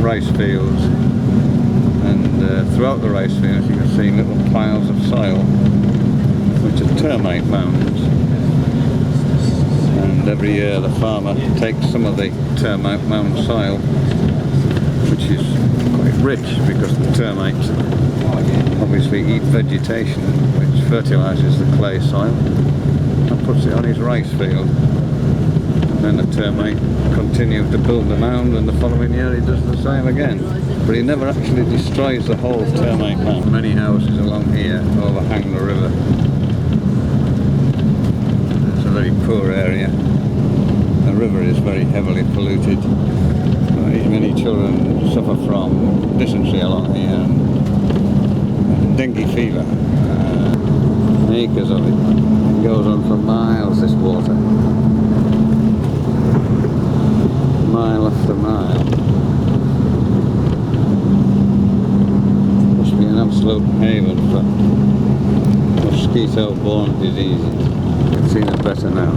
rice fields, and throughout the rice fields you can see little piles of soil which are termite mounds, and every year the farmer takes some of the termite mound soil, which is quite rich because the termites obviously eat vegetation which fertilises the clay soil, and puts it on his rice field. And then the termite continues to build the mound, and the following year he does the same again. But he never actually destroys the whole termite mound. Many houses along here overhang the river. It's a very poor area. The river is very heavily polluted. Many children suffer from dysentery along here, and dengue fever. Acres of it. It goes on for miles, this water. Mile after mile. Must be an absolute haven for mosquito-borne diseases. You can see them better now.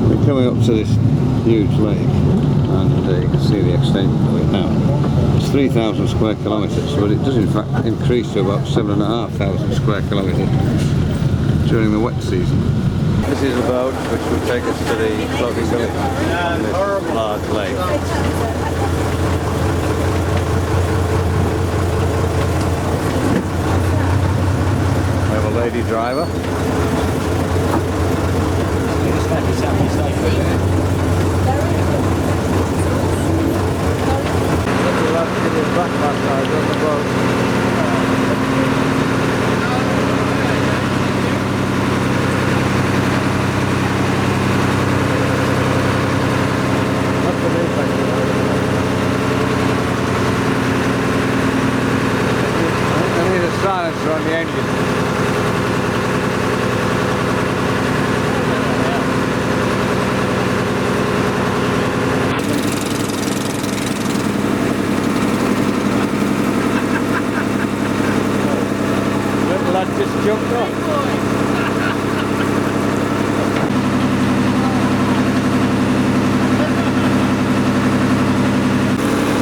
We're coming up to this huge lake, and you can see the extent of it now. It's 3,000 square kilometres, but it does in fact increase to about 7,500 square kilometres during the wet season. This is a boat which will take us to the floating village on this large lake. We have a lady driver. Little lad with his backpack on the boat. Silencer on the engine. Little lad just jumped off.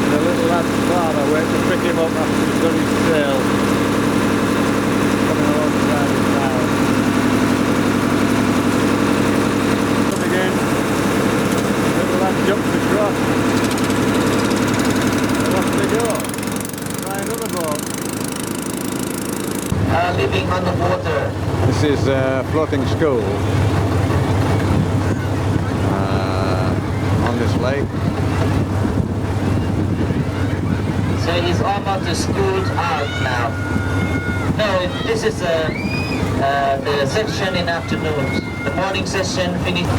The little lad's father went to pick him up after he's done his sail. Jumps across, and off they go. Try another boat. Living on the water. This is a floating school on this lake. So he's almost schooled out now. No, this is the section in afternoons. The morning session finished.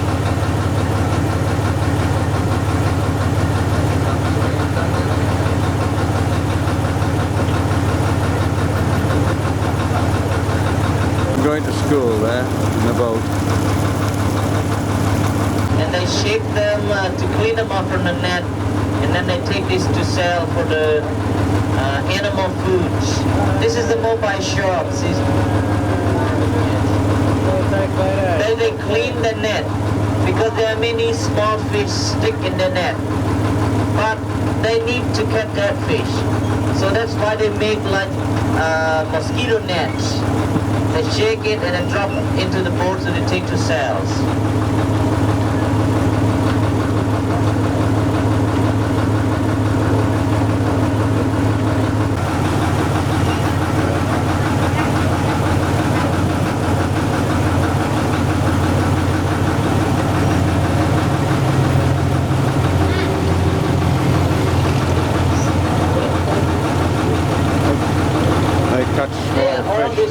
Going to school there in the boat. And they shape them to clean them up from the net, and then they take this to sell for the animal foods. This is the mobile shop. They clean the net because there are many small fish stick in the net, but they need to catch that fish. So that's why they make like mosquito nets. They shake it and then drop it into the boat so they take to sales.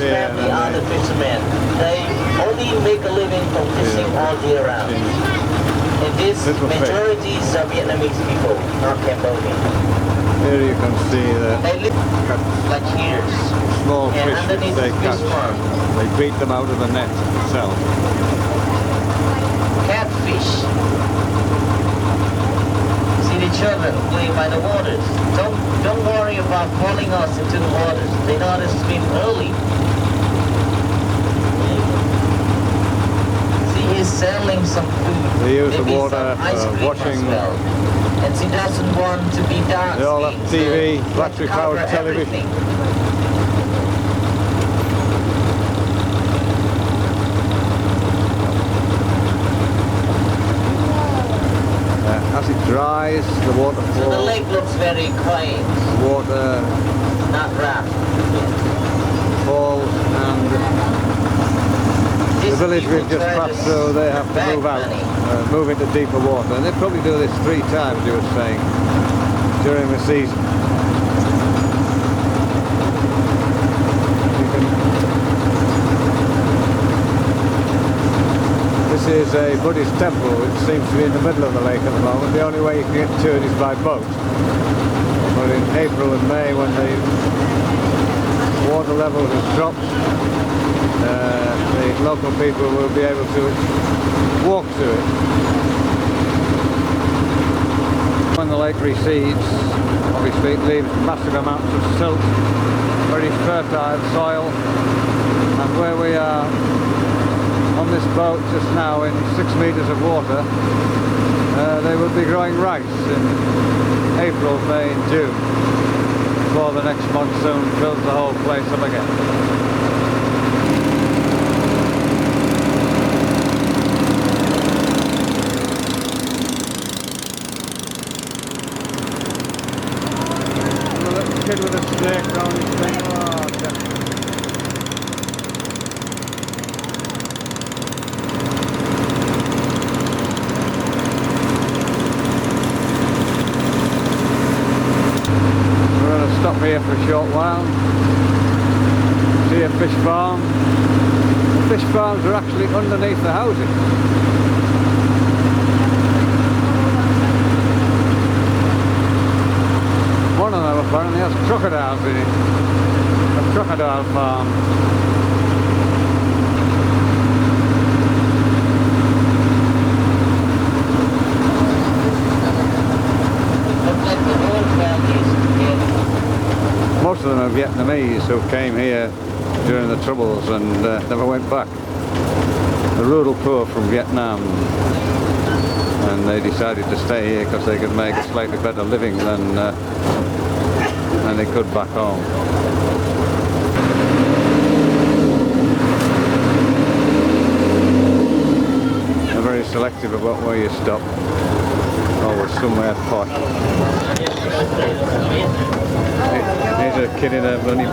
Family are the fishermen. They only make a living from fishing all year round. And this majority are Vietnamese people, not Cambodian. Here you can see the they live like here. Small fish that they catch. They beat them out of the net itself. Catfish. See the children playing by the waters. Don't worry about falling us into the waters. They know how to swim early. He's selling some food. They use the maybe water some ice for cream washing. as well. And she doesn't want to be dark. They all have TV, battery powered television. Everything. As it dries, the water So the flows. lake looks very quiet, Water not rough. falls, and the These village people we've just try passed through, they have to bag move out, money. move into deeper water. And they probably do this 3 times, you were saying, during the season. This is a Buddhist temple which seems to be in the middle of the lake at the moment. The only way you can get to it is by boat. But in April and May, when the water level has dropped, the local people will be able to walk to it. When the lake recedes, obviously it leaves massive amounts of silt, very fertile soil, and where we are on this boat just now in 6 meters of water, they will be growing rice in April, May and June before the next monsoon fills the whole place up again. The little kid with a snake around his finger. Oh, definitely. Stop here for a short while, see a fish farm. The fish farms are actually underneath the housing. One of them apparently has crocodiles in it, a crocodile farm. Looks like the whole family is together. Most of them are Vietnamese who came here during the Troubles and never went back. The rural poor from Vietnam, and they decided to stay here because they could make a slightly better living than they could back home. They're very selective about where you stop. Always somewhere posh. Here's a kid in a bunny.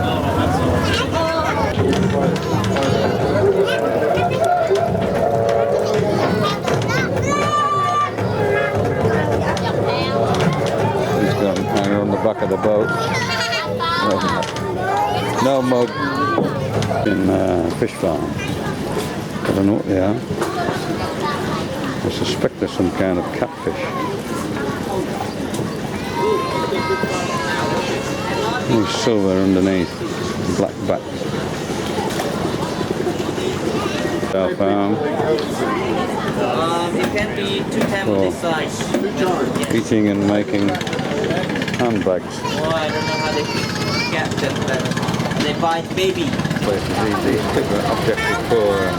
He's got a hanger on the back of the boat. No mug in fish farm. I don't know what they are. I suspect there's some kind of catfish. There's silver underneath, black back. Our farm. It can be 2 times this size. Eating and making handbags. Oh, I don't know how they get them, but they buy baby. Places these particular objects are poor and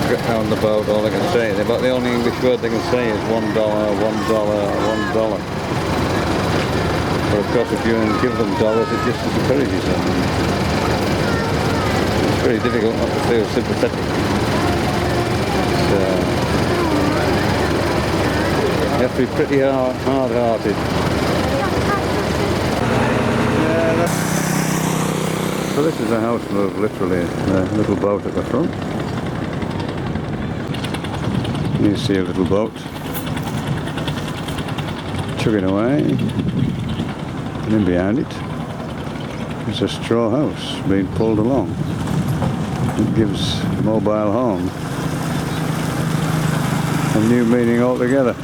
get down the boat, all they can say. About the only English word they can say is $1, $1, $1. But of course if you give them dollars it just encourages them. It's very difficult not to feel sympathetic. You have to be pretty hard-hearted. So this is a house move, literally, a little boat at the front. You see a little boat chugging away, and in behind it is a straw house being pulled along. It gives mobile home a new meaning altogether.